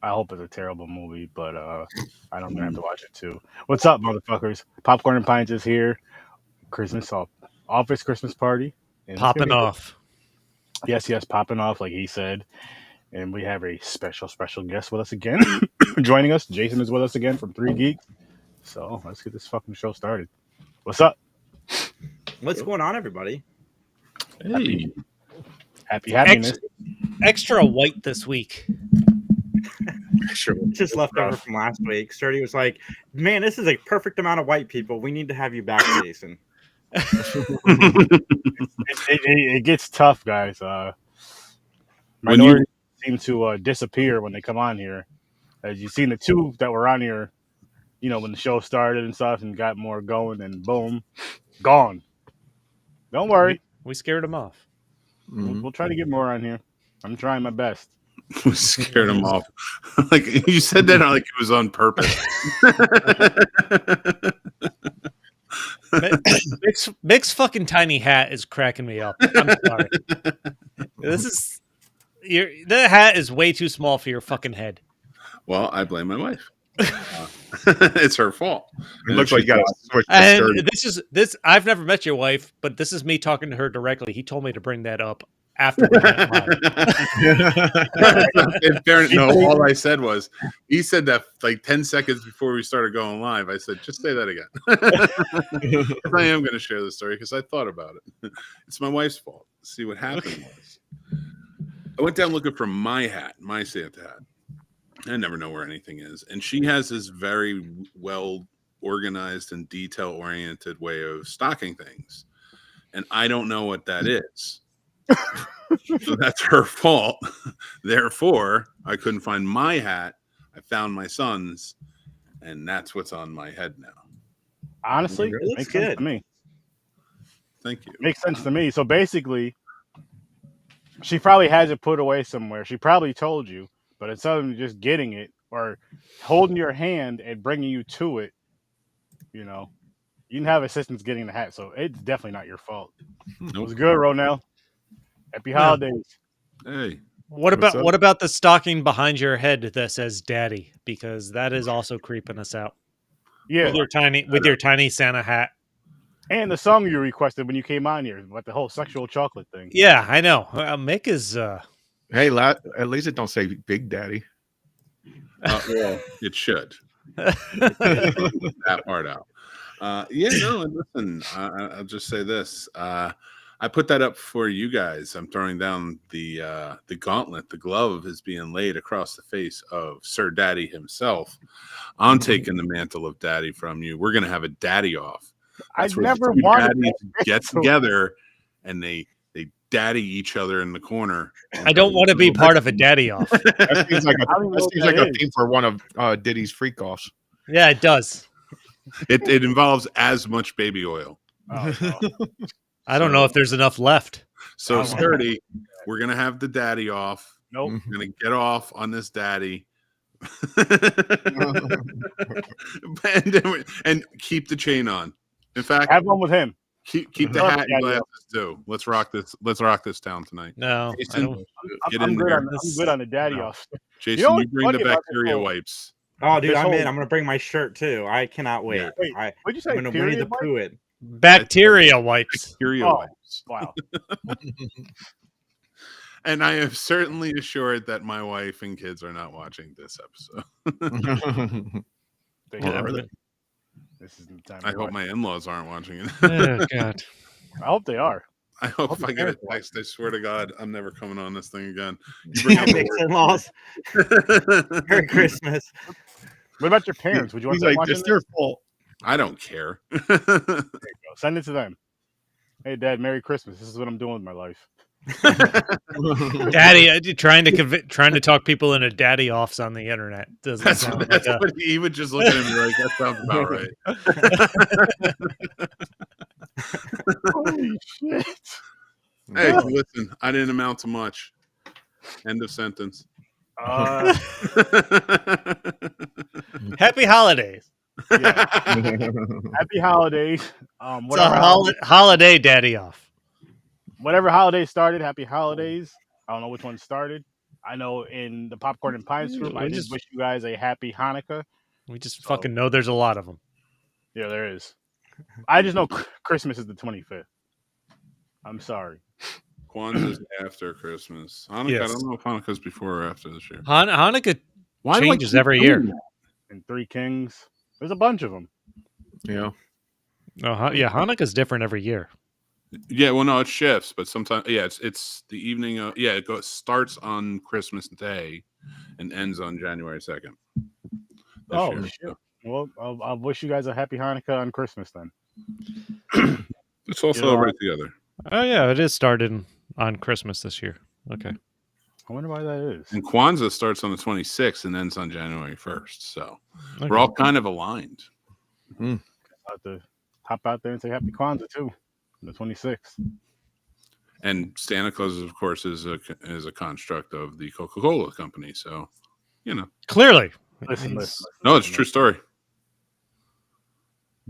I hope it's a terrible movie, but I don't have to watch it too. What's up, motherfuckers? Popcorn and Pints is here. Christmas office Christmas party. And it's gonna Popping be off. yes, popping off like he said. And we have a special guest with us again. Joining us. Jason is with us again from Three Geeks. So let's get this fucking show started. What's up? What's going on, everybody? Hey, Happiness. Extra white this week. Just left over from last week. Sturdy was like, "Man, this is a perfect amount of white people. We need to have you back, Jason." It gets tough, guys. Minorities seem to disappear when they come on here. As you've seen, the two that were on here, you know, when the show started and stuff and got more going, and boom, gone. Don't worry. We scared them off. We'll try to get more on here. I'm trying my best. we scared him off. Like you said that like it was on purpose. Mick's fucking tiny hat is cracking me up. I'm sorry. The hat is way too small for your fucking head. Well, I blame my wife. It's her fault. It looks like you got to switch. And this. I've never met your wife, but this is me talking to her directly. He told me to bring that up after we went live. In fairness, no, all I said was he said that like 10 seconds before we started going live. I said, just say that again. I am going to share the story because I thought about it. It's my wife's fault. See what happened was I went down looking for my hat, my Santa hat. I never know where anything is. And she has this very well organized and detail oriented way of stocking things. And I don't know what that is. So that's her fault. Therefore, I couldn't find my hat. I found my son's, and that's what's on my head now. Honestly, It looks makes good. sense to me. Thank you. Makes sense to me. So basically, she probably has it put away somewhere. She probably told you, but instead of just getting it or holding your hand and bringing you to it, you know, you can have assistance getting the hat. So it's definitely not your fault. It was good, Ronell. Happy holidays. Hey. What about the stocking behind your head that says "Daddy"? Because that is also creeping us out. Yeah, with your tiny Santa hat. and the song you requested when you came on here about the whole sexual chocolate thing. Yeah, I know. Mick is. Hey, at least it don't say Big Daddy. Well, it should. That part out. Listen, I'll just say this. I put that up for you guys. I'm throwing down the gauntlet. The glove is being laid across the face of Sir Daddy himself. I'm taking the mantle of Daddy from you. We're going to have a daddy off. I never wanted to get together and they daddy each other in the corner. I don't want to be part of a daddy off. That seems like a theme for one of Diddy's freak offs. Yeah, it does. It involves as much baby oil. Oh. I don't know if there's enough left. So Sturdy, we're gonna have the daddy off. Nope. We're gonna get off on this daddy. and keep the chain on. In fact, Have one with him. Keep the hat and glasses too. Let's rock this town tonight. No, Jason, I'm good on the daddy off. Jason, You know you bring the what's funny about bacteria this wipes. Oh, dude, This I'm whole- in. I'm gonna bring my shirt too. I cannot wait. Wait, what'd you say? I'm gonna Winnie the Period wipe? Pooh it. bacteria wipes. Bacteria Oh. wipes. Wow. And I am certainly assured that my wife and kids are not watching this episode. They Well, have are it. they? This is the time. I to hope watch. my in-laws aren't watching it. Oh God. I hope they are. I hope if I get a parents text, I swear to God, I'm never coming on this thing again. You bring up Mick's in-laws. the Merry word. Christmas. What about your parents? Would you want He's them like, watching it's this? their fault. I don't care. There you go. Send it to them. Hey, Dad, Merry Christmas. This is what I'm doing with my life. Daddy, trying to talk people into daddy offs on the internet doesn't That's, sound like that's a, what he would just look at him and be like, that sounds about right. Holy shit. Hey, listen, I didn't amount to much. End of sentence. happy holidays. Yeah. Happy holidays. It's a Whatever, holiday daddy off. whatever holiday started, happy holidays. I don't know which one started. I know in the Popcorn and Pints group, I just wish you guys a happy Hanukkah. We just fucking know there's a lot of them. Yeah, there is. I just know Christmas is the 25th. I'm sorry. Kwanzaa's after Christmas. Hanukkah, Yes. I don't know if Hanukkah's before or after this year. Hanukkah Why do I changes keep every doing year. that? And Three Kings. There's a bunch of them. Yeah. Oh, yeah, Hanukkah's different every year. Yeah, well, no, it shifts, but sometimes, it's the evening of, starts on Christmas Day and ends on January 2nd. Shit. Well, I'll wish you guys a happy Hanukkah on Christmas then. Let's all celebrate together. Oh, yeah, it is started on Christmas this year. Okay. I wonder why that is. And Kwanzaa starts on the 26th and ends on January 1st. So Okay. we're all kind of aligned. I'll have to hop out there and say happy Kwanzaa too. On the 26th. And Santa Claus, of course, is a construct of the Coca-Cola company. So, Clearly. Listen. No, it's a true story.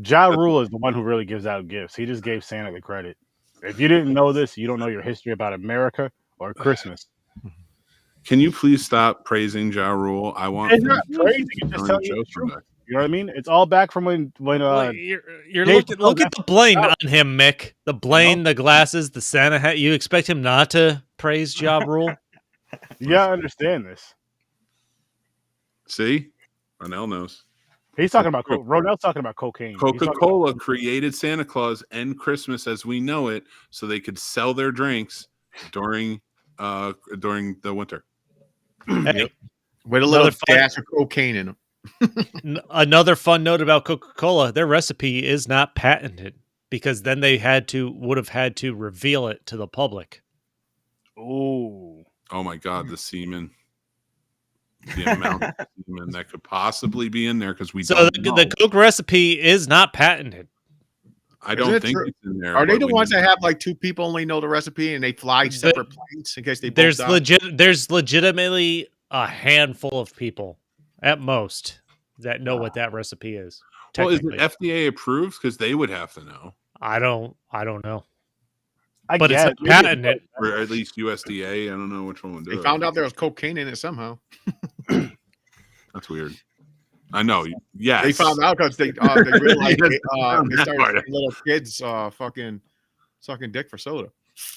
Ja Rule is the one who really gives out gifts. He just gave Santa the credit. If you didn't know this, you don't know your history about America or Christmas. Can you please stop praising Ja Rule? I want. It's not crazy. It's just telling you the truth. You know what I mean? It's all back from when you're look at the Blaine on him, Mick. The Blaine, the glasses, the Santa hat. You expect him not to praise Ja Rule? Yeah, I understand this. See, Ronell knows. He's talking about Ronell's talking about cocaine. Coca-Cola created Santa Claus and Christmas as we know it, so they could sell their drinks during the winter. Hey, with a little dash of cocaine in them. Another fun note about Coca-Cola: their recipe is not patented because then they would have had to reveal it to the public. Oh my God, the semen. The amount of semen that could possibly be in there because the Coke recipe is not patented. I don't think it's in there. Are they the ones that have like two people only know the recipe and they fly separate planes in case they there's legitimately a handful of people at most that know what that recipe is. Well, is it FDA approved? Because they would have to know. I don't know. But it's patented, or at least USDA. I don't know which one would do it. They found out there was cocaine in it somehow. That's weird. I know. Yes, they found out because they realized they started little kids fucking sucking dick for soda.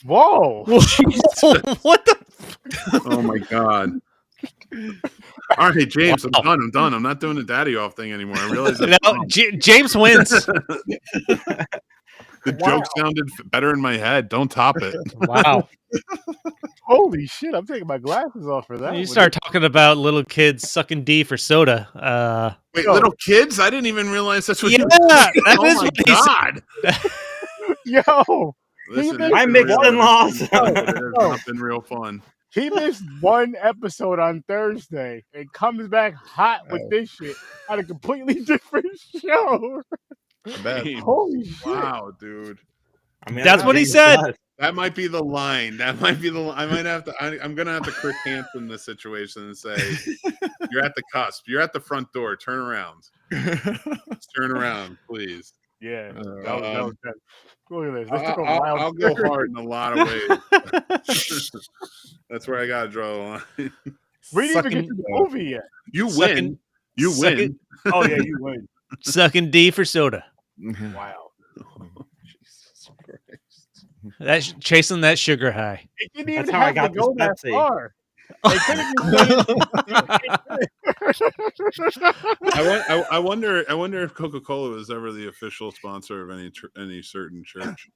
Whoa! What the? Oh my God! All right, James, I'm done. I'm not doing the daddy off thing anymore. I realize James wins. The joke sounded better in my head. Don't top it. Wow. Holy shit, I'm taking my glasses off for that. You start talking about little kids sucking D for soda. Wait, little kids? I didn't even realize that's what you said. That is my what God. Yo. Listen, my mixed in-laws. It's not been real fun. He missed one episode on Thursday and comes back hot with this shit on a completely different show. Holy shit. Wow, dude. I mean, that's what he said. That might be the line. I might have to. I'm gonna have to Chris Hansen this situation and say, "You're at the cusp. You're at the front door. Turn around. Turn around, please." Yeah. That was good. Look at this. I'll go hard in a lot of ways. That's where I gotta draw the line. We didn't even get to the movie yet. You win. Oh yeah, you win. Sucking D for soda. Wow. Jesus Christ. That's chasing that sugar high. It didn't even have to go that far. I wonder if Coca-Cola was ever the official sponsor of any certain church.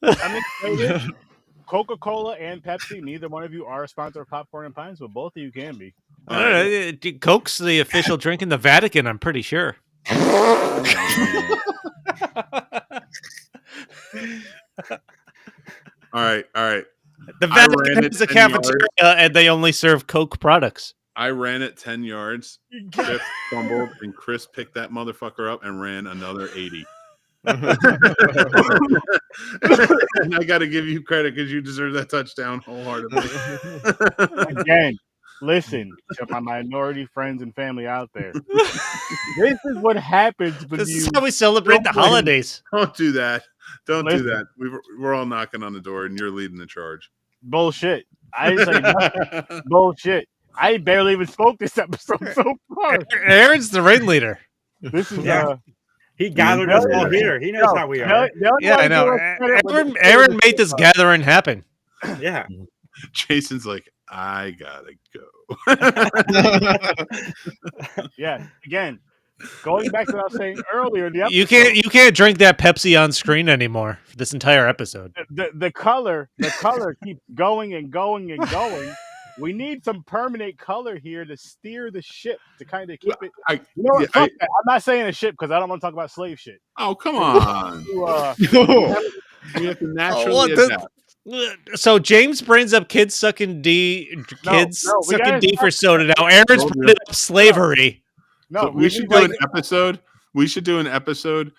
I'm excited. Coca-Cola and Pepsi, neither one of you are a sponsor of Popcorn and Pints, but both of you can be. I don't know. Coke's the official drink in the Vatican, I'm pretty sure. All right. The Vatican has a cafeteria and they only serve Coke products. I ran it 10 yards. Chris fumbled, and Chris picked that motherfucker up and ran another 80. And I got to give you credit because you deserve that touchdown wholeheartedly. Again, listen to my minority friends and family out there. This is what happens when This is how we celebrate the holidays. Don't do that. Don't do that. We're all knocking on the door, and you're leading the charge. Bullshit. I didn't say nothing. Bullshit. I barely even spoke this episode so far. Aaron's the ringleader. This is Yeah. He gathered us all here. He knows how we are. Yeah, I know. Aaron made this gathering happen. Yeah. Jason's like, I gotta go. Yeah. Again, going back to what I was saying earlier, in the episode, You can't drink that Pepsi on screen anymore for this entire episode. the color keeps going and going and going. We need some permanent color here to steer the ship to kind of keep it. You know what? Fuck that. I'm not saying a ship because I don't want to talk about slave shit. Oh, come on. You, We have to naturally adapt. So James brings up kids sucking D for soda. Now Aaron's bringing up slavery. no, So we should do an episode. We should do an episode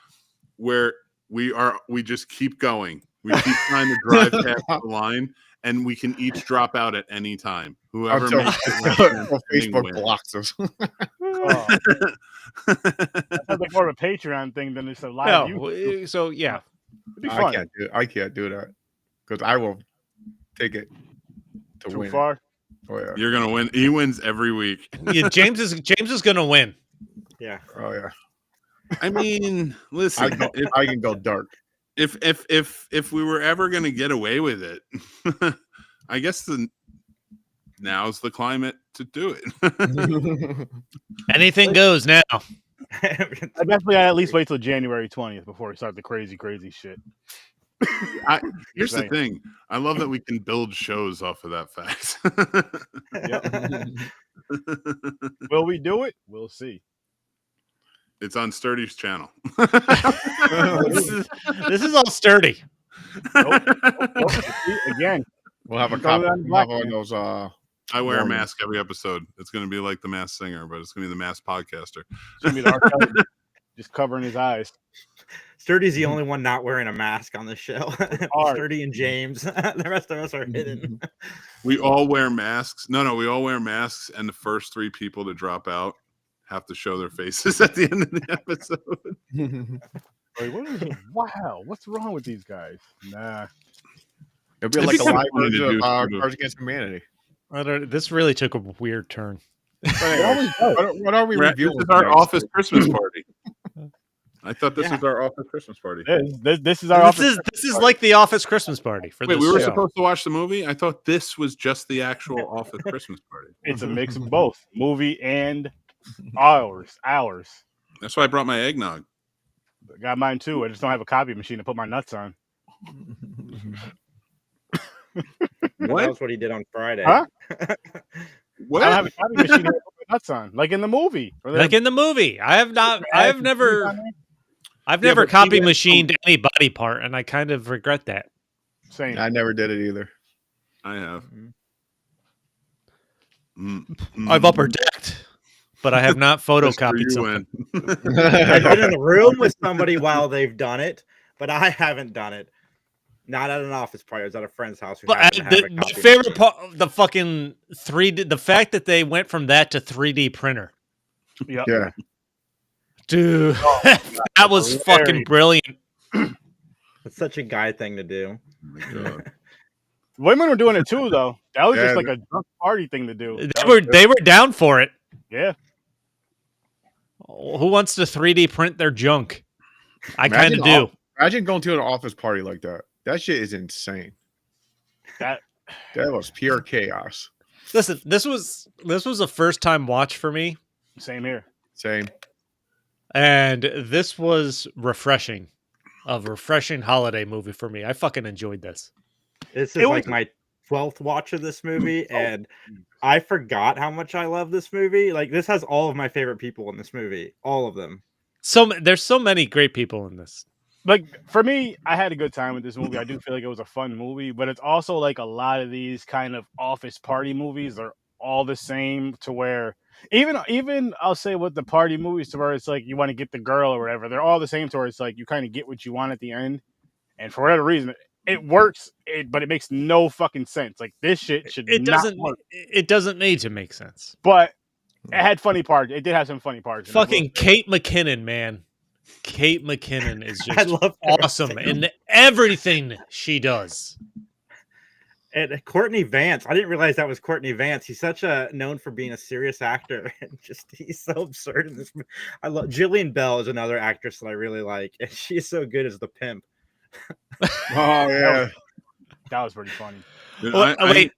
where we just keep going. We keep trying to drive past the line, and we can each drop out at any time. Whoever makes it Facebook blocks us. That sounds like more of a Patreon thing than just a live. No, so yeah, it'd be fun. I can't do that because I will take it to Too win. far. Oh yeah. You're gonna win. He wins every week. yeah. James is gonna win. Yeah. Oh yeah. I mean, listen. I can go dark. If we were ever gonna get away with it, I guess now's the climate to do it. Anything goes now. I definitely at least wait till January 20th before we start the crazy shit. Here's the thing. I love that we can build shows off of that fact. Will we do it? We'll see. It's on Sturdy's channel. This is all sturdy. Nope. Again, We'll have a Throw copy. it on We'll have black, one of those. I wear a Warning. mask every episode. It's going to be like the Masked Singer, but it's going to be the Masked Podcaster. it's gonna be the R. Kelly just covering his eyes. Sturdy's the only one not wearing a mask on the show. Hard. Sturdy and James. The rest of us are hidden. We all wear masks. No, we all wear masks, and the first 3 people to drop out have to show their faces at the end of the episode. Like, what is it? Wow, what's wrong with these guys? Nah. It'll be It'd like be a live funny to version do, of sort of. Cards Against Humanity. This really took a weird turn. But anyways, what are we This reviewing? is our today? office Christmas party. I thought this was our office Christmas party. This is our This is like the Office Christmas party for Wait, this we were show. supposed to watch the movie? I thought this was just the actual office Christmas party. It's a mix of both movie and ours. That's why I brought my eggnog. Got mine too. I just don't have a copy machine to put my nuts on. That What? was what he did on Friday. Huh? What? I don't have a copy machine to put my nuts on, like in the movie. Like in the movie. I have never but copy even- machined any body part, and I kind of regret that. Same. I never did it either. I have. I've upper decked, but I have not That's where photocopied you something. went. I've been in the room with somebody while they've done it, but I haven't done it. Not at an office party. I was at a friend's house. Who But happened to have a my copy favorite machine. part, the fucking 3D, the fact that they went from that to 3D printer, Yep. Yeah. dude, that was fucking brilliant. It's such a guy thing to do. Oh my God. Women were doing it too, though. That was Yeah. just like a drunk party thing to do. They were down for it. Yeah. Who wants to 3D print their junk? I kind of Imagine do. Imagine going to an office party like that. That shit is insane. That That was pure chaos. Listen, this was a first time watch for me, same here. Same. and this was refreshing. A refreshing holiday movie for me. I fucking enjoyed this. This It is was- like my 12th watch of this movie, and I forgot how much I love this movie. Like, this has all of my favorite people in this movie. All of them. There's so many great people in this. Like for me, I had a good time with this movie. I do feel like it was a fun movie, but it's also like a lot of these kind of office party movies are all the same to where even I'll say with the party movies to where it's like you want to get the girl or whatever, they're all the same to where it's like you kind of get what you want at the end. And for whatever reason, it works, but it makes no fucking sense. Like this shit should It not doesn't. work. It doesn't need to make sense. But it had funny parts. It did have some funny parts. in it. Fucking Kate McKinnon, man. Kate McKinnon is I just love her. awesome in everything she does. And Courtney Vance, I didn't realize that was Courtney Vance. He's such a known for being a serious actor, and just he's so absurd in this movie. I love Jillian Bell is another actress that I really like, and she's so good as the pimp. Oh yeah. That was pretty funny. Wait.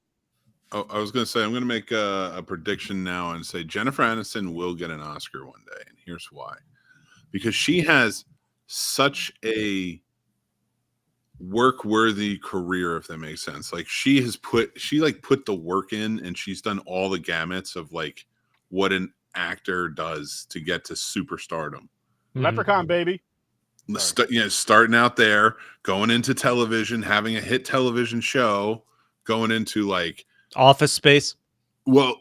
I was going to say, I'm going to make a prediction now and say Jennifer Aniston will get an Oscar one day. And here's why. Because she has such a work-worthy career, if that makes sense. Like she put the work in, and she's done all the gamuts of like what an actor does to get to superstardom. Leprechaun, baby. Starting out there, going into television, having a hit television show, going into like Office Space. Well,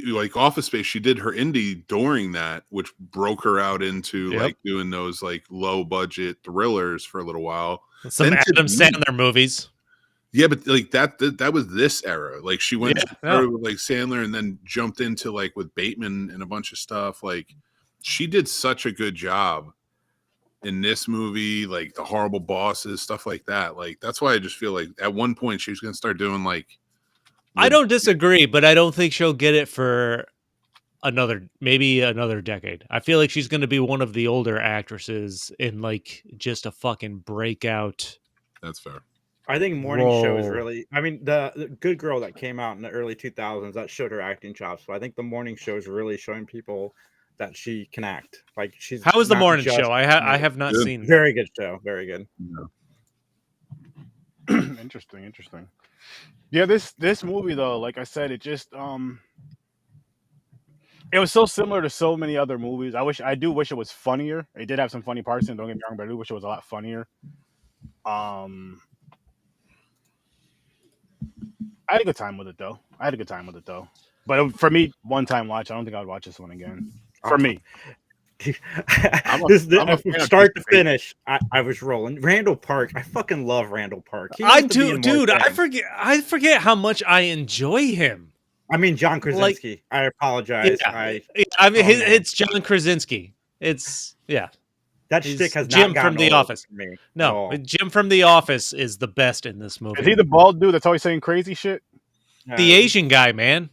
like Office Space, she did her indie during that, which broke her out into like doing those like low budget thrillers for a little while. Some Adam Sandler movies. Yeah, but like that was this era. Like she went through with like Sandler and then jumped into like with Bateman and a bunch of stuff. Like she did such a good job in this movie, like The Horrible Bosses, stuff like that. Like that's why I just feel like at one point she was going to start doing like. I don't disagree, but I don't think she'll get it for maybe another decade. I feel like she's going to be one of the older actresses in like just a fucking breakout. That's fair. I think Morning Show is really. I mean, the Good Girl that came out in the early 2000s that showed her acting chops. So I think the Morning Show is really showing people that she can act. Like she's. How was the Morning Show? I have not seen. Very good show. Very good. Yeah. Interesting. Yeah, this movie though, like I said, it just it was so similar to so many other movies. I do wish it was funnier. It did have some funny parts in it, don't get me wrong, but I do wish it was a lot funnier. I had a good time with it though. But for me, one time watch. I don't think I'd watch this one again. For me. From start to finish, I was rolling. Randall Park, I fucking love Randall Park. I do, dude. I forget how much I enjoy him. I mean, John Krasinski. I apologize. Yeah. It's John Krasinski. It's that shtick has Jim not from The Office. For me no, Jim from The Office is the best in this movie. Is he the bald dude that's always saying crazy shit? The Asian guy, man.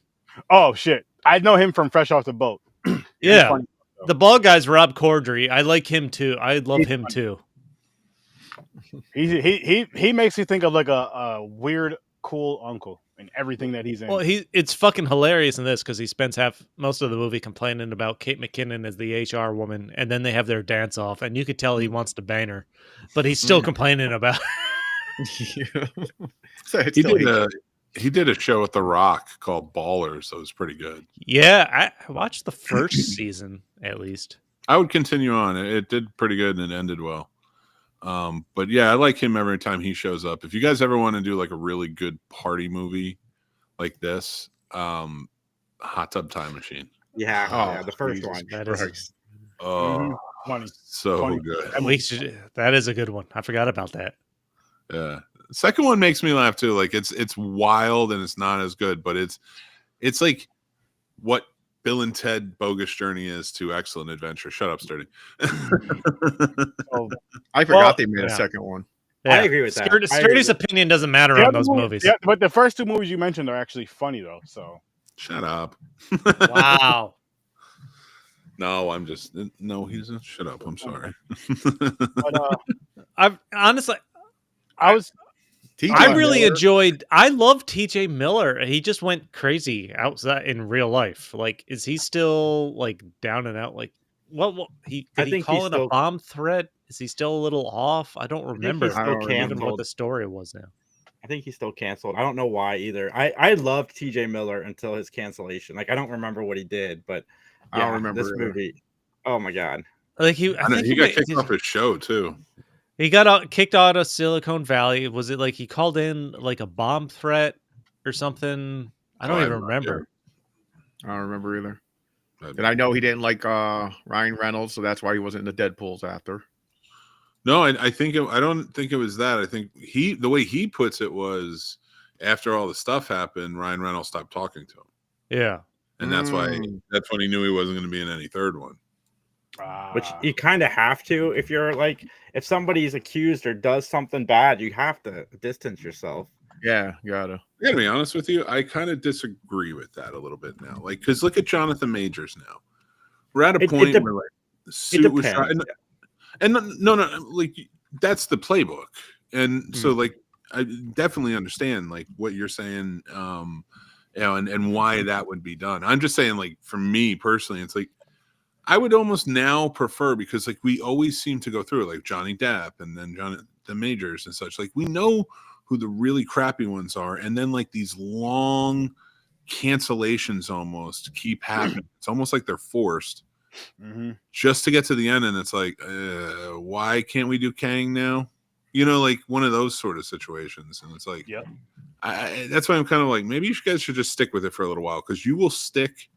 Oh shit! I know him from Fresh Off the Boat. Yeah. The bald guy's Rob Corddry. I like him too. I love him too. He makes me think of like a weird, cool uncle in everything that he's in. Well, it's fucking hilarious in this because he spends most of the movie complaining about Kate McKinnon as the HR woman, and then they have their dance off, and you could tell he wants to bang her, but he's still complaining about. He did a show with The Rock called Ballers, so it was pretty good. Yeah, I watched the first season at least. I would continue on. It did pretty good and it ended well. But yeah, I like him every time he shows up. If you guys ever want to do like a really good party movie like this, Hot Tub Time Machine. Yeah, the first one. That is so good. That is a good one. I forgot about that. Yeah. Second one makes me laugh too. Like it's wild and it's not as good, but it's like what Bill and Ted Bogus Journey is to Excellent Adventure. Shut up, Sturdy. I forgot they made a second one. Yeah. I agree with that. Sturdy's opinion doesn't matter on those movies. Yeah, but the first two movies you mentioned are actually funny though. So shut up. Wow. No, he doesn't. Shut up. I'm sorry. but, I've honestly, I really enjoyed. I love TJ Miller. He just went crazy outside in real life. Like, is he still like down and out? Like, what? Did he call it a bomb threat? Is he still a little off? I don't remember. I don't remember what the story was now. I think he's still canceled. I don't know why either. I loved TJ Miller until his cancellation. Like, I don't remember what he did, but I don't remember this movie. Oh my god! Like he got kicked off his show too. He got kicked out of Silicon Valley. Was it like he called in like a bomb threat or something? I don't even remember. I don't remember either. And I know he didn't like Ryan Reynolds, so that's why he wasn't in the Deadpools after. No, I don't think it was that. I think the way he puts it was after all the stuff happened, Ryan Reynolds stopped talking to him. Yeah. And that's when he knew he wasn't going to be in any third one. Which you kind of have to if you're like, if somebody's accused or does something bad, you have to distance yourself. Yeah, gotta. I gotta be honest with you. I kind of disagree with that a little bit now. Like, because look at Jonathan Majors now. We're at a point where like the suit was shot, and no, like that's the playbook, and so like I definitely understand like what you're saying, and why that would be done. I'm just saying, like for me personally, it's like I would almost now prefer, because like we always seem to go through it, like Johnny Depp and then the Majors and such. Like we know who the really crappy ones are, and then like these long cancellations almost keep happening. It's almost like they're forced just to get to the end, and it's like, why can't we do Kang now? You know, like one of those sort of situations, and it's like, that's why I'm kind of like, maybe you guys should just stick with it for a little while, because you will stick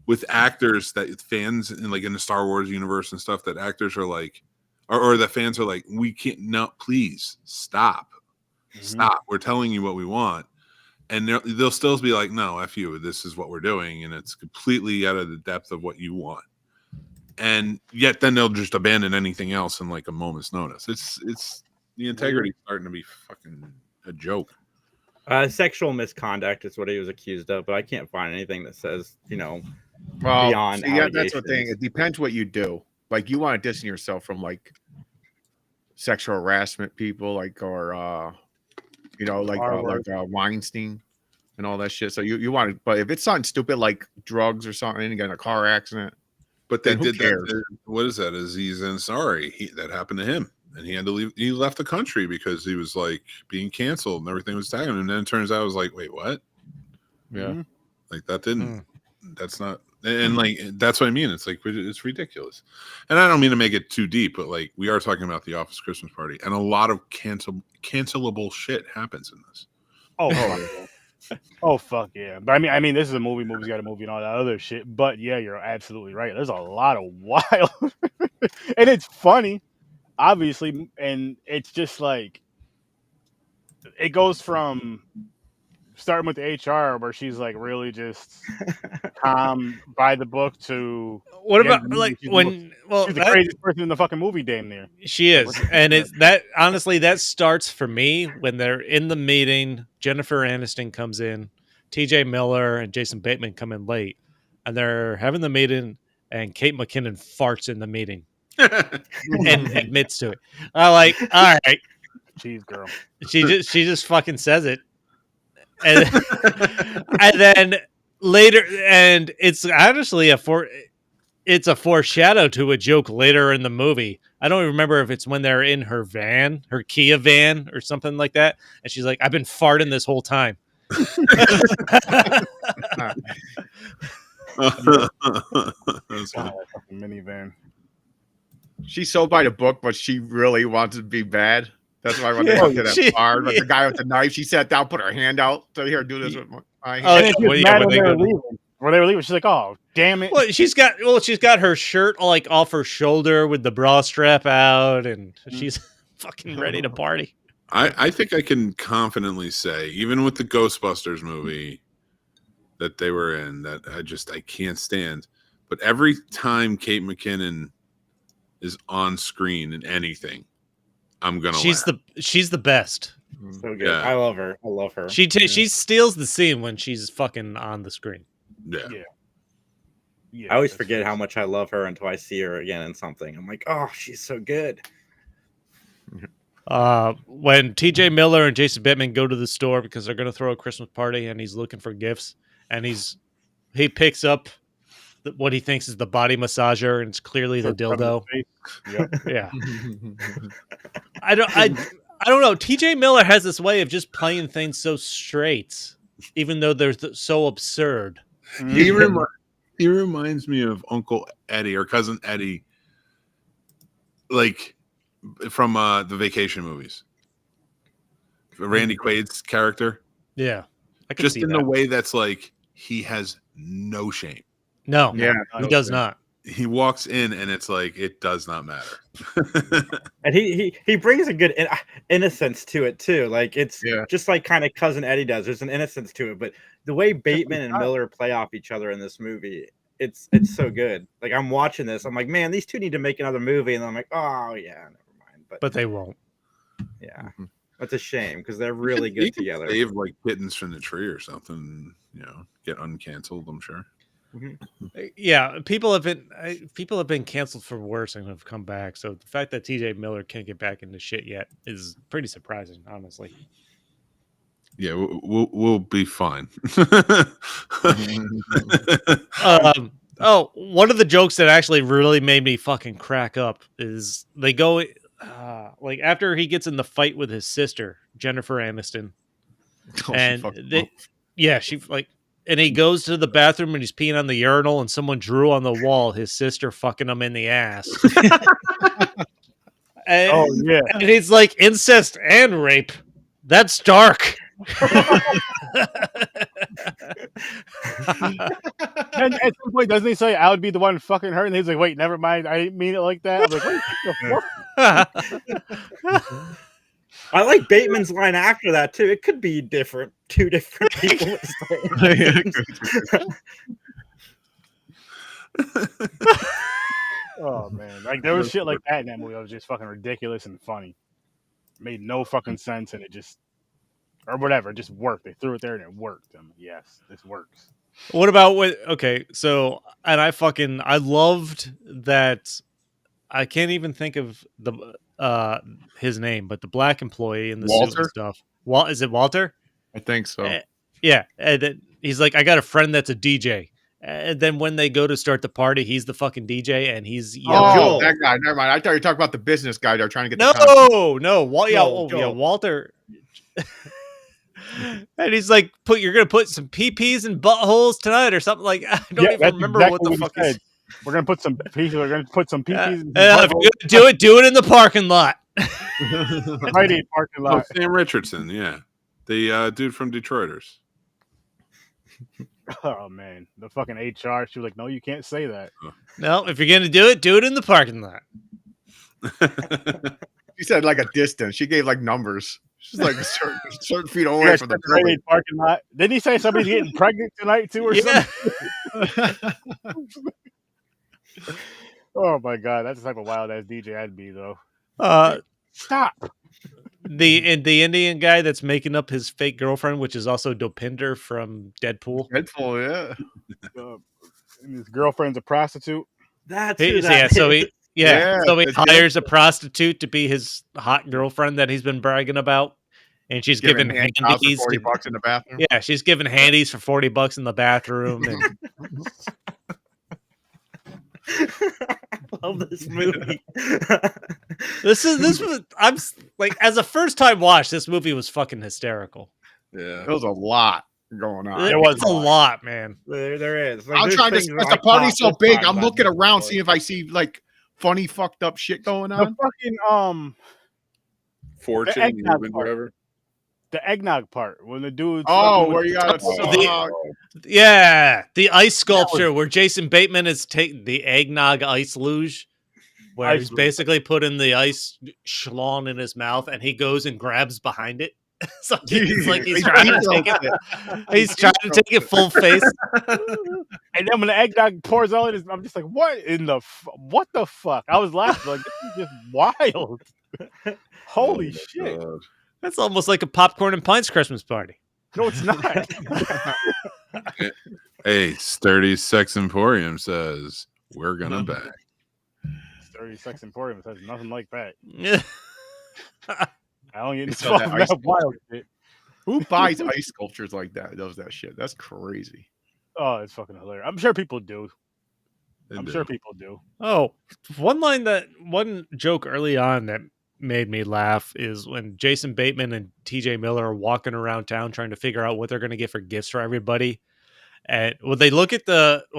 with actors that fans in like in the Star Wars universe and stuff, that actors are like, or the fans are like, we can't, no, please stop. We're telling you what we want. And they'll still be like, no, F you, this is what we're doing. And it's completely out of the depth of what you want. And yet then they'll just abandon anything else in like a moment's notice. It's the integrity starting to be fucking a joke. Sexual misconduct is what he was accused of, but I can't find anything that says, well, beyond that's the thing. It depends what you do. Like you want to distance yourself from like sexual harassment people, like, or Weinstein and all that shit. So you want to, but if it's something stupid like drugs or something, you get in a car accident. But they did that. What is that? Aziz Ansari. That happened to him, and he had to leave. He left the country because he was like being canceled and everything was tagging him. And then it turns out it was like, wait, what? Yeah, like that didn't. That's not. And like that's what I mean. It's like it's ridiculous. And I don't mean to make it too deep, but like we are talking about the Office Christmas Party, and a lot of cancelable shit happens in this. Oh fuck yeah! But I mean, this is a movie. Movie's got a movie and all that other shit. But yeah, you're absolutely right. There's a lot of wild, and it's funny, obviously, and it's just like it goes from starting with the HR where she's like really just calm by the book to what about like she's the craziest person in the fucking movie, damn near. She is, and it's that honestly that starts for me when they're in the meeting. Jennifer Aniston comes in, T.J. Miller and Jason Bateman come in late, and they're having the meeting, and Kate McKinnon farts in the meeting and admits to it. I'm like, all right, cheese girl. She just fucking says it, and and then later, and it's honestly it's a foreshadow to a joke later in the movie. I don't remember if it's when they're in her van, her Kia van or something like that. And she's like, I've been farting this whole time. Minivan. She's so by the book, but she really wants to be bad. That's why when they went to that bar, like the guy with the knife, she sat down, put her hand out to here, do this with my hand. When they were leaving, she's like, "Oh, damn it!" Well, she's got her shirt like off her shoulder with the bra strap out, and she's fucking ready to party. I think I can confidently say, even with the Ghostbusters movie that they were in, that I can't stand. But every time Kate McKinnon is on screen in anything, I'm gonna. She's the best. So good. Yeah. I love her. She steals the scene when she's fucking on the screen. Yeah. I always forget how much I love her until I see her again in something. I'm like, oh, she's so good. When T.J. Miller and Jason Bateman go to the store because they're going to throw a Christmas party, and he's looking for gifts, and he picks up what he thinks is the body massager, and it's clearly the dildo. Yeah. I don't know. T.J. Miller has this way of just playing things so straight, even though they're so absurd. He reminds me of Uncle Eddie or Cousin Eddie, like from the Vacation movies. Randy Quaid's character. Yeah, I can just in the way that's like he has no shame. No, he does not. He walks in and it's like it does not matter. And he brings a good innocence to it too. Like it's just like kind of Cousin Eddie does. There's an innocence to it, but the way Bateman and Miller play off each other in this movie, it's so good. Like I'm watching this, I'm like, man, these two need to make another movie, and I'm like, oh yeah, never mind. But they won't. Yeah. That's a shame because they're really good together. Save like kittens from the tree or something, get uncanceled. I'm sure. Yeah, people have been canceled for worse and have come back. So the fact that T.J. Miller can't get back into shit yet is pretty surprising, honestly. Yeah, we'll be fine. One of the jokes that actually really made me fucking crack up is they go like after he gets in the fight with his sister Jennifer Aniston, and and he goes to the bathroom and he's peeing on the urinal and someone drew on the wall his sister fucking him in the ass. And he's like, incest and rape. That's dark. And at some point, doesn't he say, I would be the one fucking her? And he's like, wait, never mind. I didn't mean it like that. I'm like, what? I like Bateman's line after that, too. It could be different. Two different people. Oh, man. Like, there was shit like that in that movie that was just fucking ridiculous and funny. It made no fucking sense, and it just... Or whatever, it just worked. They threw it there and it worked. I'm like, yes, this works. What about so and I loved that. I can't even think of his name, but the black employee in the suit and stuff. Is it Walter? I think so. Yeah, and then he's like, I got a friend that's a DJ. And then when they go to start the party, he's the fucking DJ, and he's Joel. That guy. Never mind. I thought you were talking about the business guy. They're trying to get Walter. And he's like, you're gonna put some PPs in buttholes tonight or something like. I don't even remember exactly what the fuck he said. We're gonna put some PPs. We're gonna put some PPs. In if you're gonna do it in the parking lot. Right in parking lot. Oh, Sam Richardson, yeah, the dude from Detroiters. Oh man, the fucking HR. She was like, no, you can't say that. No, if you're gonna do it in the parking lot. She said like a distance. She gave like numbers. She's like a certain feet away from the building. Parking lot. Didn't he say somebody's getting pregnant tonight too, or something? Oh my god, that's the type of wild ass DJ I'd be though. Stop. The Indian guy that's making up his fake girlfriend, which is also Dopinder from Deadpool. Yeah. And his girlfriend's a prostitute. That's so he hires a prostitute to be his hot girlfriend that he's been bragging about, and she's giving handies for $40 in the bathroom. Yeah, she's giving handies for $40 in the bathroom. And... I love this movie. this was I'm like, as a first time watch, this movie was fucking hysterical. Yeah, there was a lot going on. It was a lot, man. There is. Like, I'm trying to stress the party's so big. I'm looking around, seeing if I see like funny fucked up shit going on. The fucking fortune, whatever. The eggnog part when the dude. Where you got the ice sculpture where Jason Bateman is taking the eggnog ice luge, where he's basically putting the ice schlong in his mouth, and he goes and grabs behind it. So he's trying to take it. He's trying to take it full face. And then when the eggnog pours out, I'm just like, what the fuck? I was laughing like, this is just wild. Holy shit. God. That's almost like a Popcorn and Pints Christmas party. No, it's not. Hey, Sturdy Sex Emporium says we're gonna bang. Sturdy Sex Emporium says nothing like that. Yeah. I don't get involved in that wild shit. Who buys ice sculptures like that? Does that shit? That's crazy. Oh, it's fucking hilarious. I'm sure people do. Sure people do. Oh, one joke early on that made me laugh is when Jason Bateman and TJ Miller are walking around town trying to figure out what they're going to get for gifts for everybody. And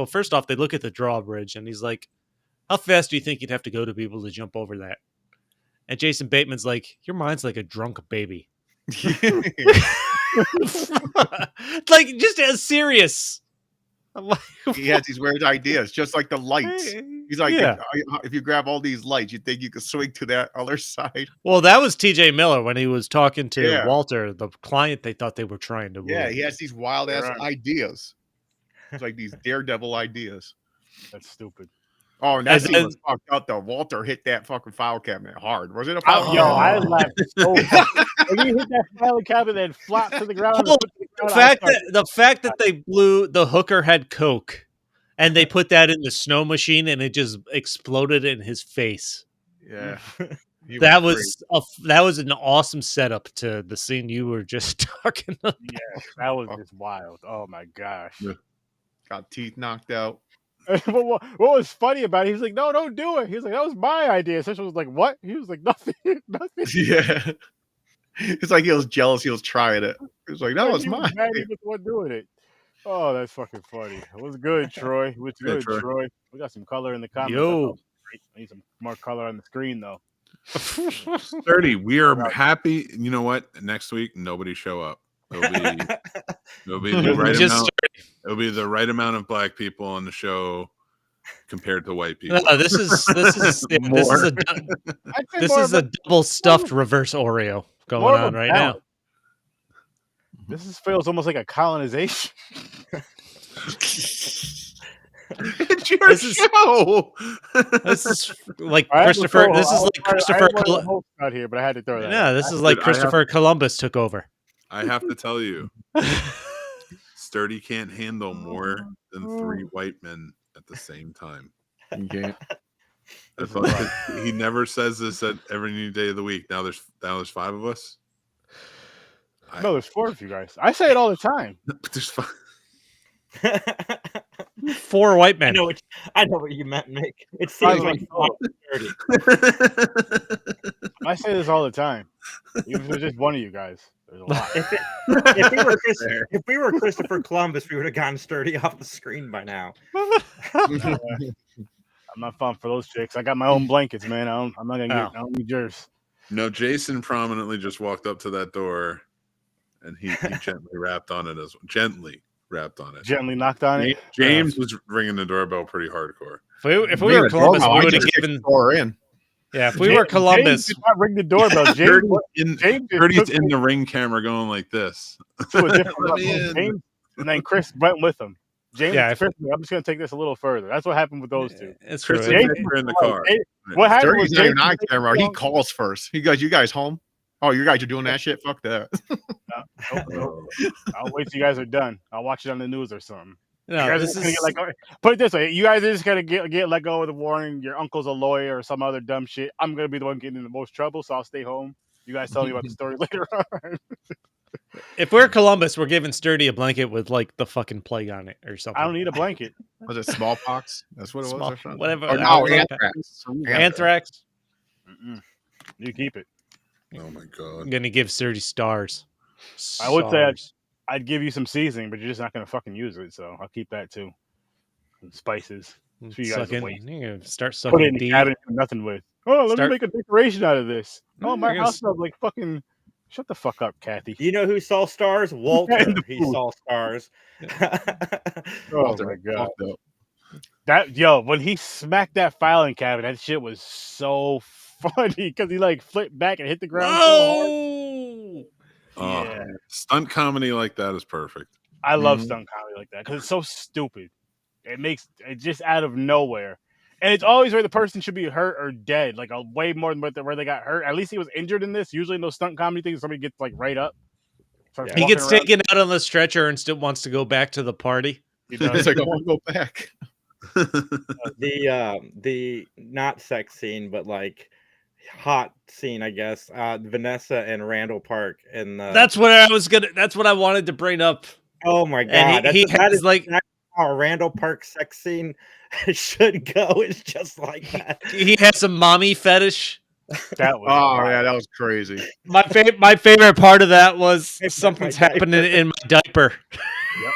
first off, they look at the drawbridge and he's like, how fast do you think you'd have to go to be able to jump over that? And Jason Bateman's like, your mind's like a drunk baby. Like, just as serious. He has these weird ideas, just like the lights. He's like, if you grab all these lights, you think you could swing to that other side. Well, that was TJ Miller when he was talking to Walter, the client they thought they were trying to woo. Yeah, he has these wild ass ideas. It's like these daredevil ideas. That's stupid. Oh, and that scene was fucked up though. Walter hit that fucking file cabinet hard. Was it a file Yo, cabinet? I laughed so hard. When you hit that file cabinet and flopped to the ground. The fact that they blew the hooker had coke, and they put that in the snow machine, and it just exploded in his face. Yeah, that was an awesome setup to the scene you were just talking about. Yeah, that was just wild. Oh my gosh, got teeth knocked out. what was funny about it? He was like, "No, don't do it." He was like, "That was my idea." Session was like, "What?" He was like, "Nothing, nothing." Yeah, it's like he was jealous. He was trying it. He was like, "That was mine." Mad he was the one doing it. Oh, that's fucking funny. It was good, Troy. It was good, Troy. We got some color in the comments. Yo, I need some more color on the screen though. Sturdy, we are happy. You know what? Next week, nobody show up. It'll be the right amount. It'll be the right amount of black people on the show compared to white people. No, this is a double stuffed reverse Oreo going on right now. This feels almost like a colonization. It's your show. This is like Christopher. This is like Christopher out here, but I had to throw that. Yeah, this is like Christopher Columbus took over. I have to tell you, Sturdy can't handle more than 3 white men at the same time. You can't. He never says this at every new day of the week. Now there's 5 of us. No, there's 4 of you guys. I say it all the time. There's 5. 4 white men. I know what you meant, Mick. It seems like 30. I say this all the time. Even if it's just one of you guys, there's a lot. If we were Christopher Columbus, we would have gotten Sturdy off the screen by now. I'm not fun for those chicks. I got my own blankets, man. I'm not gonna get. I don't need yours. No, Jason prominently just walked up to that door, and he gently rapped on it Gently knocked on it. James was ringing the doorbell pretty hardcore. If we were Columbus, we would have given in. Yeah, if we were Columbus, James did not ring the doorbell. James in the ring camera going like this. James, and then Chris went with him. James, Chris, I'm just going to take this a little further. That's what happened with those two. It's true. James were in the car. What happened was James on camera. He calls first. He goes, "You guys home? Oh, you guys are doing that shit? Fuck that." No. I'll wait till you guys are done. I'll watch it on the news or something. No, you guys are gonna get put it this way: you guys are just gonna get let go of the warning. Your uncle's a lawyer or some other dumb shit. I'm gonna be the one getting in the most trouble, so I'll stay home. You guys tell me about the story later on. If we're Columbus, we're giving Sturdy a blanket with like the fucking plague on it or something. I don't need a blanket. Was it smallpox? That's what it was. Or whatever. Oh, anthrax. Anthrax. You keep it. Oh my god! I'm gonna give Sturdy stars. I would say I'd give you some seasoning, but you're just not gonna fucking use it. So I'll keep that too. Some spices. So you guys start sucking. Put it in the cabinet with nothing with. Oh, let me make a decoration out of this. Oh, my house smells like fucking. Shut the fuck up, Kathy. You know who saw stars? Walter. He saw stars. Oh my god. When he smacked that filing cabinet, that shit was so funny because he like flipped back and hit the ground. Oh, yeah. Stunt comedy like that is perfect. I love stunt comedy like that because it's so stupid. It makes it just out of nowhere. And it's always where the person should be hurt or dead, like way more than where they got hurt. At least he was injured in this. Usually in those stunt comedy things, somebody gets like right up. He gets taken out on the stretcher and still wants to go back to the party. He's like, I want to go back. The not sex scene, but like hot scene, I guess. Vanessa and Randall Park, and that's what I wanted to bring up. Oh my god, that is like how a Randall Park sex scene should go. It's just like that. He has a mommy fetish. That was that was crazy. My favorite part of that was something's happening in my diaper. Yep.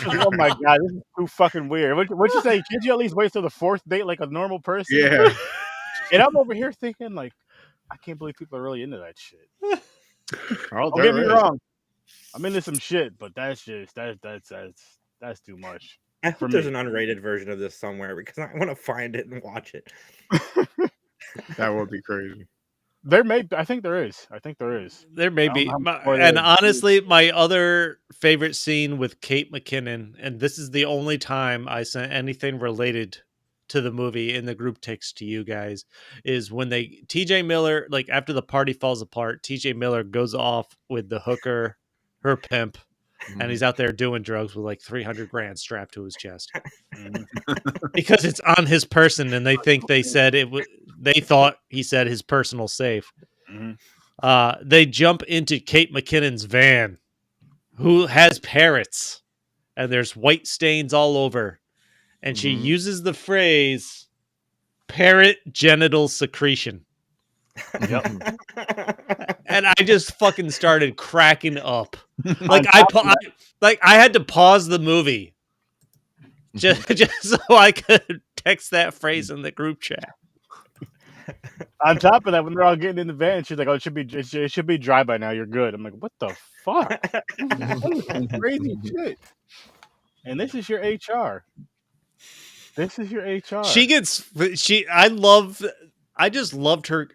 Oh my god, this is too fucking weird. What'd you say? Can't you at least wait till the 4th date like a normal person? Yeah. And I'm over here thinking like, I can't believe people are really into that shit. Don't get me wrong. I'm into some shit, but that's just that's too much. I hope there's an unrated version of this somewhere because I want to find it and watch it. That would be crazy. I think there is. There may be. And honestly, my other favorite scene with Kate McKinnon, and this is the only time I sent anything related to the movie in the group text to you guys is when TJ Miller, like after the party falls apart, TJ Miller goes off with the hooker, her pimp, and he's out there doing drugs with like 300 grand strapped to his chest because it's on his person, and they think they thought he said his personal safe. They jump into Kate McKinnon's van, who has parrots, and there's white stains all over. And she uses the phrase parrot genital secretion. Yep. And I just fucking started cracking up. Like I had to pause the movie just so I could text that phrase in the group chat. On top of that, when they're all getting in the van, she's like, "Oh, it should be dry by now. You're good." I'm like, "What the fuck? That is crazy shit." And this is your HR. This is your HR. I just loved her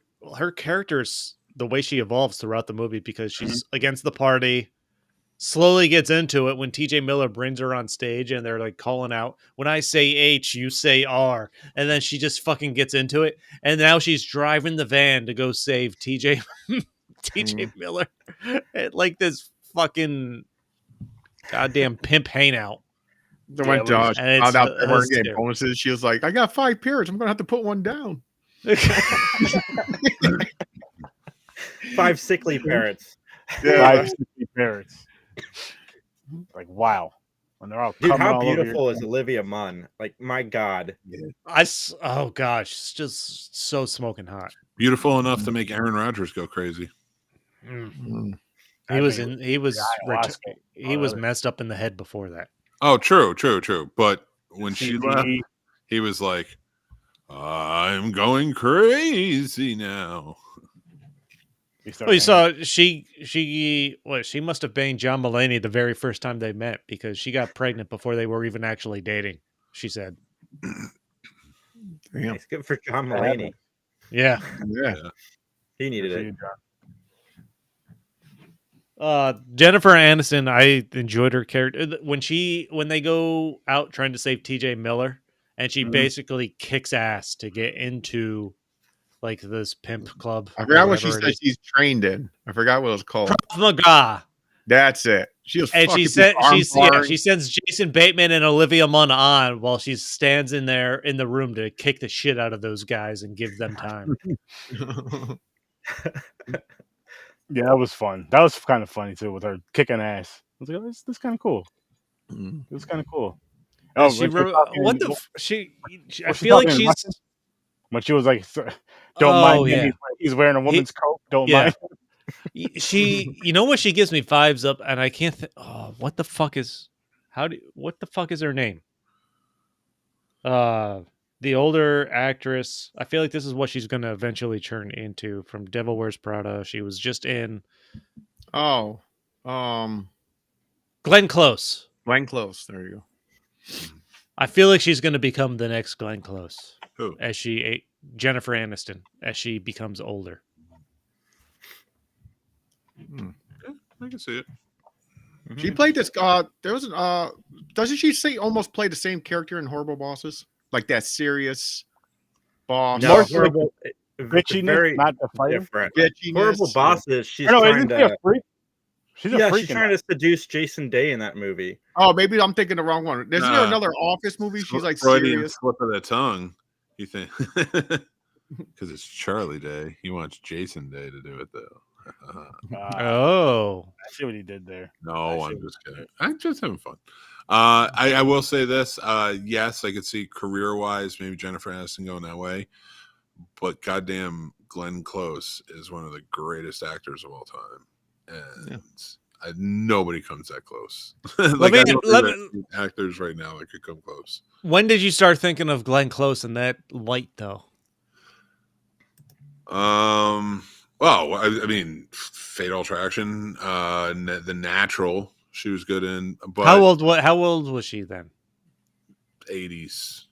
characters, the way she evolves throughout the movie, because she's against the party, slowly gets into it when TJ Miller brings her on stage and they're like calling out, when I say H, you say R. And then she just fucking gets into it. And now she's driving the van to go save TJ Miller at like this fucking goddamn pimp hangout. So when Josh found out they weren't getting bonuses, she was like, I got 5 parrots. I'm going to have to put one down. 5 sickly parrots. Yeah, 5 sickly parrots. Like, wow. When they're all dude, how all beautiful is Olivia Munn? Like, my God. Oh gosh, it's just so smoking hot. Beautiful enough to make Aaron Rodgers go crazy. He was messed up in the head before that. Oh, true. But when she left, he was like, I'm going crazy now. Well, you saw she must have banged John Mulaney the very first time they met, because she got pregnant before they were even actually dating, she said. Yeah. It's good for John Mulaney. Yeah. He needed it. Jennifer Aniston, I enjoyed her character when they go out trying to save TJ Miller, and she basically kicks ass to get into like this pimp club. I forgot what she said she's trained in. I forgot what it was called. Krav Maga. That's it. She was, and she sends Jason Bateman and Olivia Munn on while she stands in there in the room to kick the shit out of those guys and give them time. Yeah, that was fun. That was kind of funny too, with her kicking ass. I was like, oh, this is kind of cool. It was kind of cool. Oh, I feel like she's. When she was like, "Don't mind him. He's wearing a woman's coat. Don't mind." You know what? She gives me vibes up, and I can't. What the fuck is her name? The older actress. I feel like this is what she's going to eventually turn into from Devil Wears Prada. She was just in. Glenn Close. Glenn Close. There you go. I feel like she's going to become the next Glenn Close. Who? Jennifer Aniston, as she becomes older. Yeah, I can see it. She played this. Doesn't she almost play the same character in Horrible Bosses? Like that serious boss. No, horrible, bitchiness, very not the fighter. Different. Bitchiness. Horrible Bosses. She's trying to. She's trying to seduce Jason Day in that movie. Oh, maybe I'm thinking the wrong one. Isn't there another Office movie? She's like serious. Slip of the tongue. You think? Because it's Charlie Day. He wants Jason Day to do it though. I see what he did there. No, I'm just kidding. I'm just having fun. I will say this. Yes, I could see career-wise maybe Jennifer Aniston going that way, but goddamn, Glenn Close is one of the greatest actors of all time, and nobody comes that close. Actors right now that could come close. When did you start thinking of Glenn Close in that light, though? Well, I mean, Fatal Attraction, The Natural. She was good in. But how old was she then? 80s.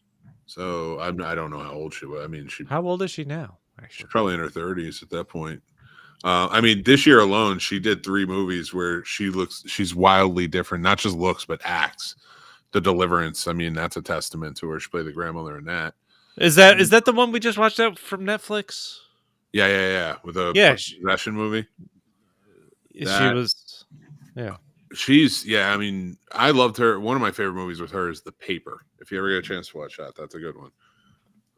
So I don't know how old she was. I mean, how old is she now? Actually, she's probably in her 30s at that point. I mean, this year alone, she did 3 movies where she's wildly different, not just looks, but acts. The Deliverance, I mean, that's a testament to her. She played the grandmother in that. Is that the one we just watched out from Netflix? Yeah. With a possession movie. She was, I mean, I loved her. One of my favorite movies with her is The Paper. If you ever get a chance to watch that, that's a good one.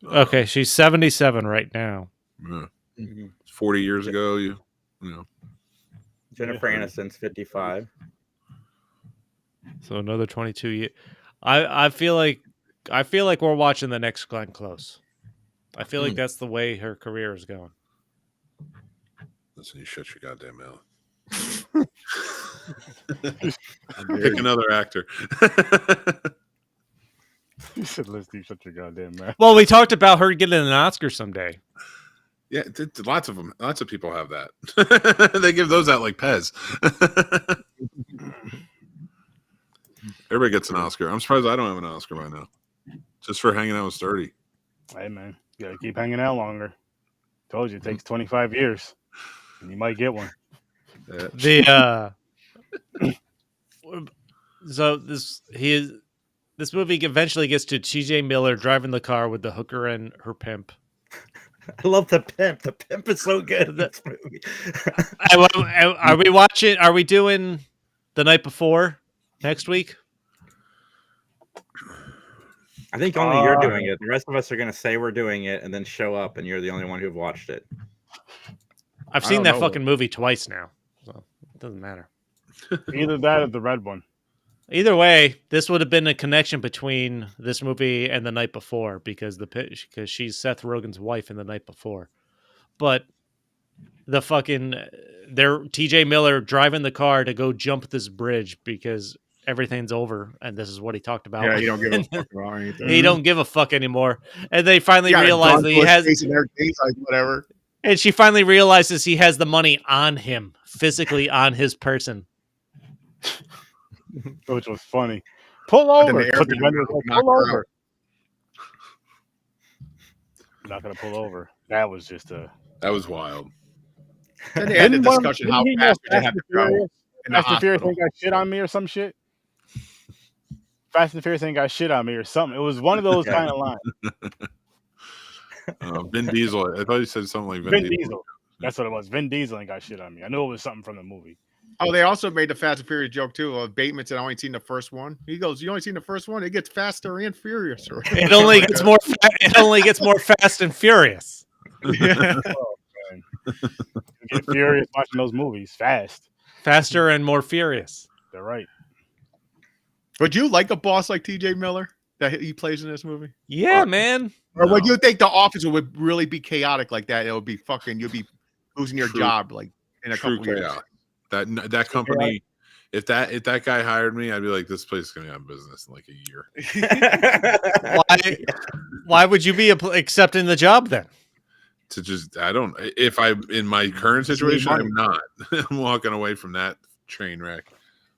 Okay, she's 77 right now. Yeah. 40 years ago, you know. Jennifer Aniston's 55. So another 22 years. I feel like we're watching the next Glenn Close. I feel like that's the way her career is going. Listen, you shut your goddamn mouth. Pick another actor. You said, "Listen, you shut your goddamn mouth." Well, we talked about her getting an Oscar someday. Yeah, lots of them. Lots of people have that. They give those out like Pez. Everybody gets an Oscar. I'm surprised I don't have an Oscar by now. Just for hanging out with Sturdy. Hey, man. You got to keep hanging out longer. Told you, it takes 25 years. And you might get one. So this movie eventually gets to T.J. Miller driving the car with the hooker and her pimp. I love the pimp. The pimp is so good in this movie. Are we watching? Are we doing The Night Before next week? I think only you're doing it. The rest of us are going to say we're doing it and then show up, and you're the only one who've watched it. I've seen that fucking movie twice now, so it doesn't matter. Either that or the red one. Either way, this would have been a connection between this movie and The Night Before because she's Seth Rogen's wife in The Night Before. But the fucking TJ Miller driving the car to go jump this bridge because everything's over, and this is what he talked about. Yeah, you don't give a fuck about anything. He don't give a fuck anymore. And they finally realize that he has whatever. And she finally realizes he has the money on him, physically on his person. Which was funny. Pull over. Pull over. I'm not gonna pull over. That was wild. Then they had a discussion how fast they have to go. Fast and Furious ain't got shit on me or some shit. Fast and Furious ain't got shit on me or something. It was one of those kind of lines. Vin Diesel. I thought you said something like Vin Diesel. That's what it was. Vin Diesel ain't got shit on me. I knew it was something from the movie. Oh, they also made the Fast and Furious joke too. Bateman said, "I only seen the first one." He goes, "You only seen the first one? It gets faster and furious." It only gets more. It only gets more fast and furious. Yeah. Oh, man. You get furious watching those movies. Faster and more furious. They're right. Would you like a boss like T.J. Miller that he plays in this movie? Yeah, man. Or would you think The Office would really be chaotic like that? It would be you'd be losing your job like in a couple years. That company, if that guy hired me, I'd be like, this place is gonna be out of business in like a year. Why would you be accepting the job then? If I'm in my current situation, I'm not. I'm walking away from that train wreck.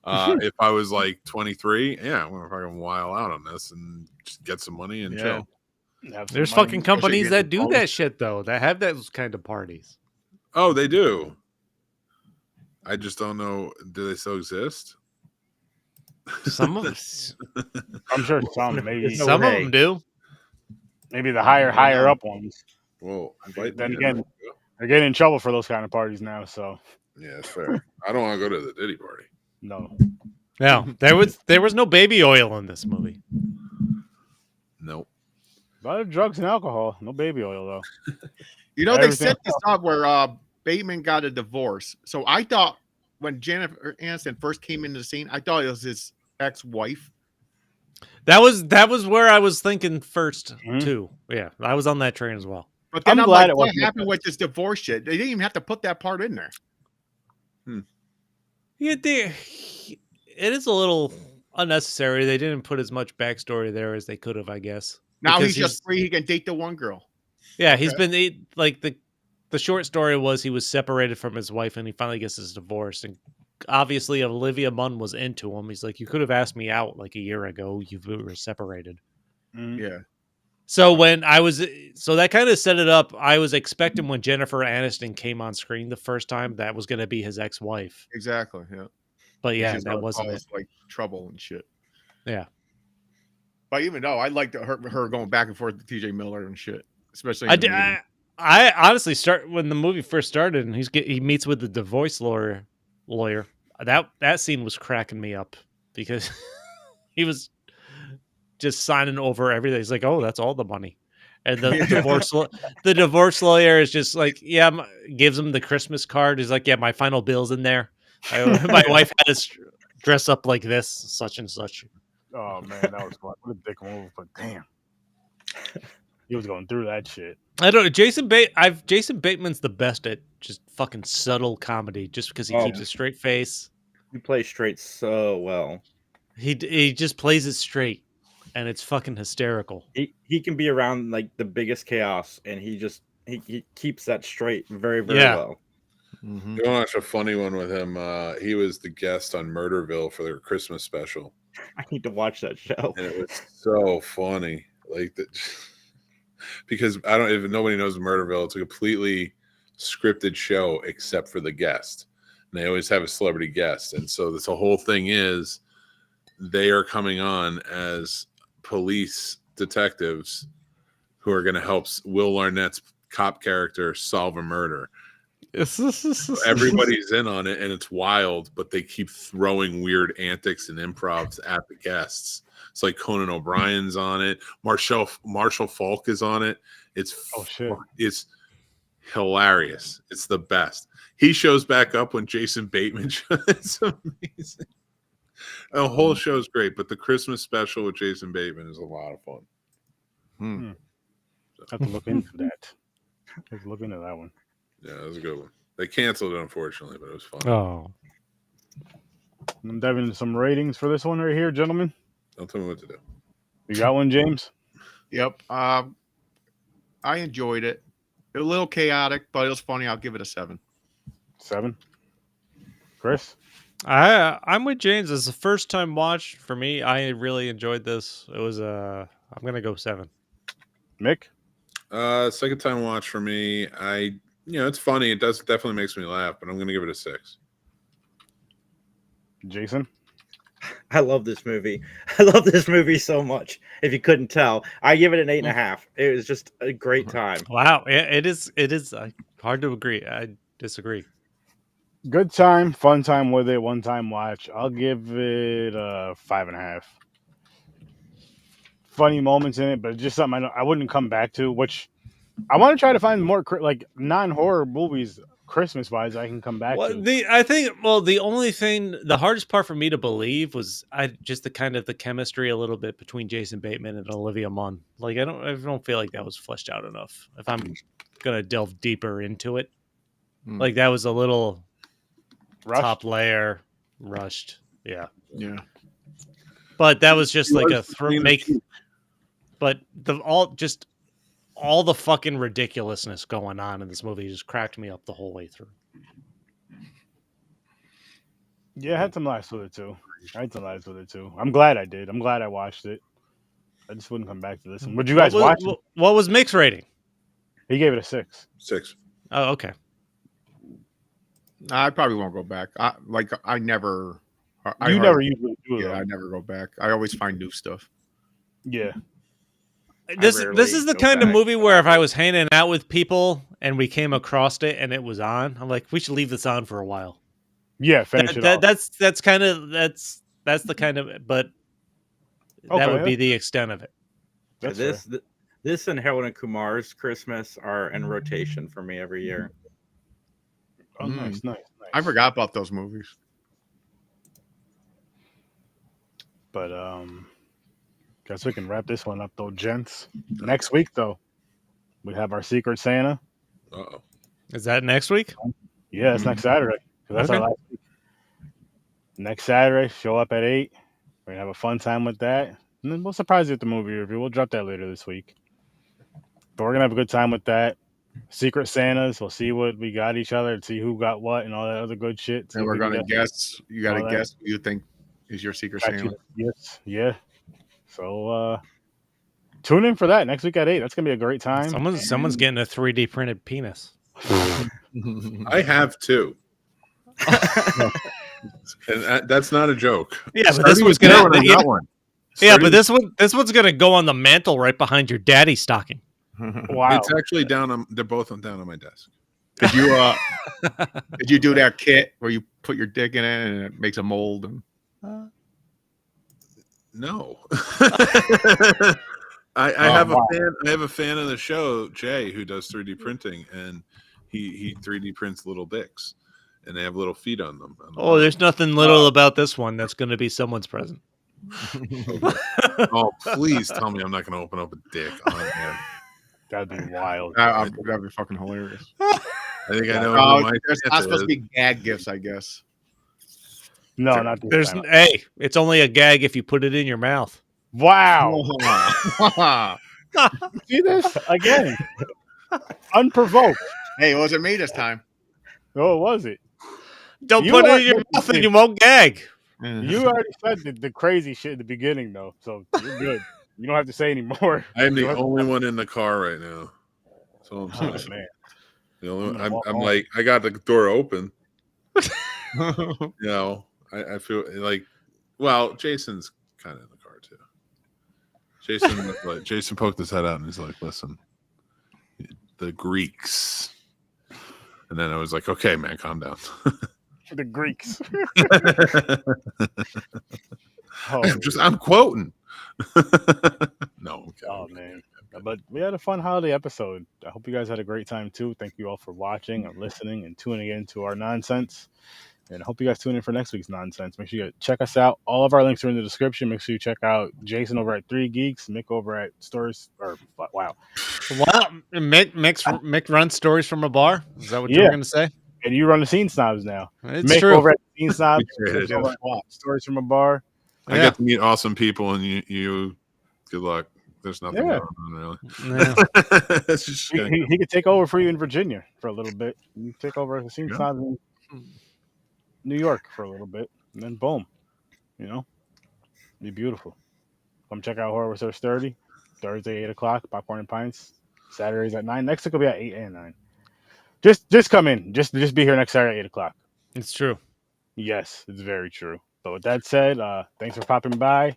If I was like 23, I'm gonna fucking while out on this and just get some money and chill. There's fucking companies that do that shit though, that have those kind of parties. Oh, they do. I just don't know. Do they still exist? Some of them. I'm sure some. Maybe some of them do. Maybe the higher up ones. Whoa! Then again, they're getting in trouble for those kind of parties now. So yeah, it's fair. I don't want to go to the Diddy party. No. There was no baby oil in this movie. Nope. A lot of drugs and alcohol. No baby oil though. They set this up where Bateman got a divorce. So I thought when Jennifer Aniston first came into the scene, I thought it was his ex-wife. That was where I was thinking first too. Yeah, I was on that train as well. But then I'm glad like, what happened with this divorce shit? They didn't even have to put that part in there. Yeah, it is a little unnecessary. They didn't put as much backstory there as they could have, I guess. Now he's just free. He can date the one girl. Yeah, he's been like the short story was he was separated from his wife and he finally gets his divorce. And obviously Olivia Munn was into him. He's like, you could have asked me out like a year ago. We were separated. Yeah. So that kind of set it up. I was expecting when Jennifer Aniston came on screen the first time, that was going to be his ex-wife. Exactly. Yeah. But yeah, that wasn't it. Like trouble and shit. Yeah. But even though I liked her going back and forth to TJ Miller and shit, especially. I honestly when the movie first started and he meets with the divorce lawyer. That scene was cracking me up because he was just signing over everything. He's like, "Oh, that's all the money," and the divorce lawyer is just like, "Yeah," gives him the Christmas card. He's like, "Yeah, my final bill's in there. My wife had us dress up like this, such and such." Oh man, that was fun. What a dick move, but damn, he was going through that shit. I don't know. Jason Bateman's the best at just fucking subtle comedy, just because he keeps a straight face. He plays straight so well. He just plays it straight, and it's fucking hysterical. He can be around like the biggest chaos, and he keeps that straight very, very well. Mm-hmm. You want to watch a funny one with him? He was the guest on Murderville for their Christmas special. I need to watch that show. And it was so funny, like that, because if nobody knows Murderville, it's a completely scripted show except for the guest. And they always have a celebrity guest, and so the whole thing is they are coming on as police detectives who are going to help Will Arnett's cop character solve a murder. Everybody's in on it, and it's wild, but they keep throwing weird antics and improvs at the guests. It's like Conan O'Brien's on it. Marshall Falk is on it. It's hilarious. It's the best. He shows back up when Jason Bateman shows. It's amazing. The whole show's great, but the Christmas special with Jason Bateman is a lot of fun. I have to look into that. Let's look into that one. Yeah, it was a good one. They canceled it, unfortunately, but it was fun. Oh. I'm diving into some ratings for this one right here, gentlemen. Don't tell me what to do. You got one, James? Yep. I enjoyed it. It was a little chaotic, but it was funny. I'll give it a 7. 7. Chris? I'm with James. It's a first time watch for me. I really enjoyed this. It was I'm gonna go 7. Mick? Second time watch for me. It's funny. It definitely makes me laugh, but I'm gonna give it a 6. Jason? I love this movie. I love this movie so much. If you couldn't tell, I give it an 8.5. It was just a great time. Wow, it is hard to agree. I disagree. Good time, fun time with it, one time watch. I'll give it a 5.5. Funny moments in it, but just something I wouldn't come back to. Which I want to try to find more like non-horror movies, Christmas-wise, I can come back to. The only thing, the hardest part for me to believe was just the chemistry a little bit between Jason Bateman and Olivia Munn. Like I don't feel like that was fleshed out enough. If I'm gonna delve deeper into it, like that was a little rushed. Top layer rushed. Yeah. But that was just like But all the fucking ridiculousness going on in this movie just cracked me up the whole way through. Yeah, I had some laughs with it too. I'm glad I did. I'm glad I watched it. I just wouldn't come back to this one. Would you guys watch it? What was Mick's rating? He gave it a 6. 6. Oh, okay. I probably won't go back. I never. You never usually do it. Yeah, I never go back. I always find new stuff. Yeah. This is the kind of movie where if I was hanging out with people and we came across it and it was on, I'm like, we should leave this on for a while. Yeah, finish it off. That's the kind of, but that would be the extent of it. This and Harold and Kumar's Christmas are in rotation for me every year. Oh, nice. I forgot about those movies. But guess we can wrap this one up though, gents. Next week though, we have our Secret Santa. Uh-oh. Is that next week? Yeah, it's next Saturday. That's our last week. Next Saturday, show up at 8. We're gonna have a fun time with that. And then we'll surprise you with the movie review. We'll drop that later this week. But we're gonna have a good time with that. Secret Santas. We'll see what we got each other and see who got what and all that other good shit. And we're gonna guess. You gotta guess who you think is your Secret Santa. Yes. Yeah. So tune in for that next week at 8. That's gonna be a great time. Someone's getting a 3D printed penis. I have 2. And that's not a joke. Yeah, but this one's gonna. Yeah, but this one's gonna go on the mantle right behind your daddy's stocking. Wow. It's actually down on. They're both down on my desk. Did you do that kit where you put your dick in it and it makes a mold? No. I have a fan. I have a fan of the show, Jay, who does 3D printing, and he 3D prints little dicks, and they have little feet on them. Oh, there's nothing little about this one that's going to be someone's present. Oh, please tell me I'm not going to open up a dick on there. That'd be wild. That'd be fucking hilarious. I think I know. There's not supposed to be gag gifts, I guess. No, not this time. Hey, it's only a gag if you put it in your mouth. Wow. See this again? Unprovoked. Hey, it wasn't me this time. Oh, was it? Don't put it in your mouth and you won't gag. You already said the crazy shit in the beginning, though, so you're good. You don't have to say anymore. I am the only one in the car right now. So I'm saying. Man. The only, I'm like, I got the door open. You know, I feel like, well, Jason's kind of in the car too. Jason poked his head out and he's like, "Listen, the Greeks." And then I was like, "Okay, man, calm down." The Greeks. I'm quoting. No. Okay. Oh man. But we had a fun holiday episode. I hope you guys had a great time too. Thank you all for watching and listening and tuning in to our nonsense. And I hope you guys tune in for next week's nonsense. Make sure you check us out. All of our links are in the description. Make sure you check out Jason over at 3 Geeks, Mick over at Stories. Wow. Mick runs Stories from a Bar. Is that what you were going to say? And you run the Scene Snobs now. It's Mick true. over at Scene Snobs. Stories from a Bar. I get to meet awesome people, and you good luck. There's nothing going on, really. Yeah. he could take over for you in Virginia for a little bit. You take over the Scene Snobs in New York for a little bit, and then boom. You know? Be beautiful. Come check out Horror Research 30. Thursday, 8 o'clock, Popcorn Pints. Saturdays at 9. Next week will be at 8 and 9. Just come in. Just be here next Saturday at 8 o'clock. It's true. Yes, it's very true. But with that said, thanks for popping by.